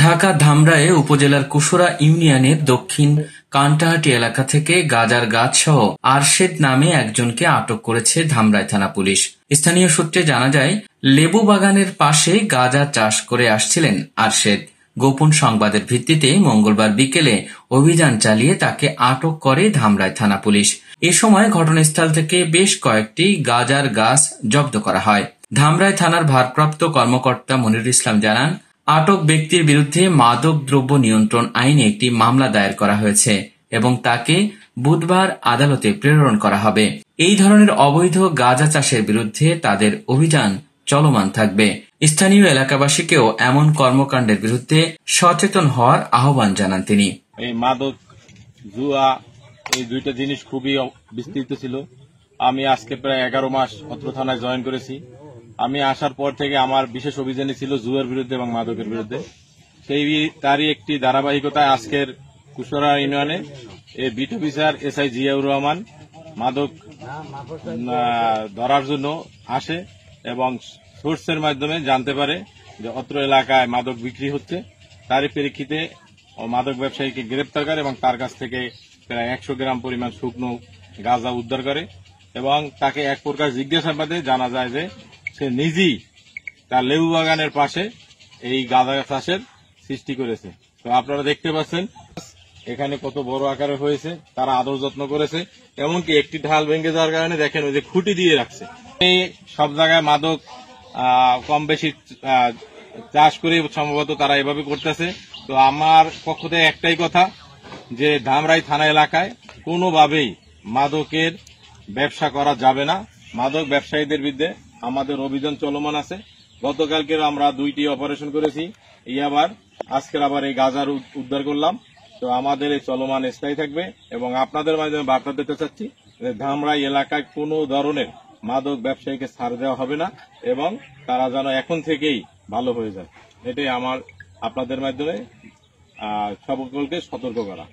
ঢাকা ধামরায়ে উপজেলার কুশরা ইউনিয়নের দক্ষিণ কান্টাহাটি এলাকা থেকে গাঁজার গাছসহ আরশেদ নামে একজনকে আটক করেছে ধামরাই থানা পুলিশ। স্থানীয় সূত্রে জানা যায়, লেবু বাগানের পাশে গাঁজা চাষ করে আসছিলেন আরশেদ। গোপন সংবাদের ভিত্তিতে মঙ্গলবার বিকেলে অভিযান চালিয়ে তাকে আটক করে ধামরাই থানা পুলিশ। এ সময় ঘটনাস্থল থেকে বেশ কয়েকটি গাঁজার গাছ জব্দ করা হয়। ধামরাই থানার ভারপ্রাপ্ত কর্মকর্তা মনিরুল ইসলাম জানান, আটক ব্যক্তির বিরুদ্ধে মাদক দ্রব্য নিয়ন্ত্রণ আইনে একটি মামলা দায়ের করা হয়েছে এবং তাকে বুধবার আদালতে প্রেরণ করা হবে। এই ধরনের অবৈধ গাঁজা চাষের বিরুদ্ধে তাদের অভিযান চলমান থাকবে। স্থানীয় এলাকাবাসীকেও এমন কর্মকাণ্ডের বিরুদ্ধে সচেতন হওয়ার আহ্বান জানান তিনি। এই মাদক, জুয়া, এই দুইটা জিনিস খুবই বিস্তৃত ছিল। আমি আজকে প্রায় 11 মাস অত্র থানায় জয়েন করেছি। আমি আসার পর থেকে আমার বিশেষ অভিযানই ছিল জুয়ার বিরুদ্ধে এবং মাদকের বিরুদ্ধে। তারই একটি ধারাবাহিকতায় আজকের কুশরা ইউনিয়নে beat officer SI Ziaur Rahman মাদক ধরার জন্য আসে এবং সোর্সের মাধ্যমে জানতে পারে যে অত্র এলাকায় মাদক বিক্রি হচ্ছে। তারই প্রেক্ষিতে মাদক ব্যবসায়ীকে গ্রেপ্তার করে এবং তার কাছ থেকে প্রায় 100 গ্রাম পরিমাণ শুকনো গাঁজা উদ্ধার করে এবং তাকে এক প্রকার জিজ্ঞাসাবাদে জানা যায় যে সে নিজেই তার লেবু বাগানের পাশে এই গাঁজা চাষের সৃষ্টি করেছে। তো আপনারা দেখতে পাচ্ছেন এখানে কত বড় আকারে হয়েছে, তারা আদর যত্ন করেছে। এমনকি একটি ঢাল ভেঙে যাওয়ার কারণে দেখেন ওই যে খুঁটি দিয়ে রাখছে। এই সব জায়গায় মাদক কম বেশি চাষ করে সম্ভবত তারা এভাবে করতেছে। তো আমার পক্ষ থেকে একটাই কথা, যে ধামরাই থানা এলাকায় কোনোভাবেই মাদকের ব্যবসা করা যাবে না। মাদক ব্যবসায়ীদের বিরুদ্ধে আমাদের অভিযান চলমান আছে। গতকালকে আমরা 2টি অপারেশন করেছি, আজকের আবার এই গাঁজার উদ্ধার করলাম। তো আমাদের এই চলমান স্থায়ী থাকবে এবং আপনাদের মাধ্যমে বার্তা দিতে চাচ্ছি যে ধামরাই এলাকায় কোনো ধরনের মাদক ব্যবসায়ীকে ছাড় দেওয়া হবে না এবং তারা যেন এখন থেকেই ভালো হয়ে যায়। এটাই আমার আপনাদের মাধ্যমে সকলকে সতর্ক করা।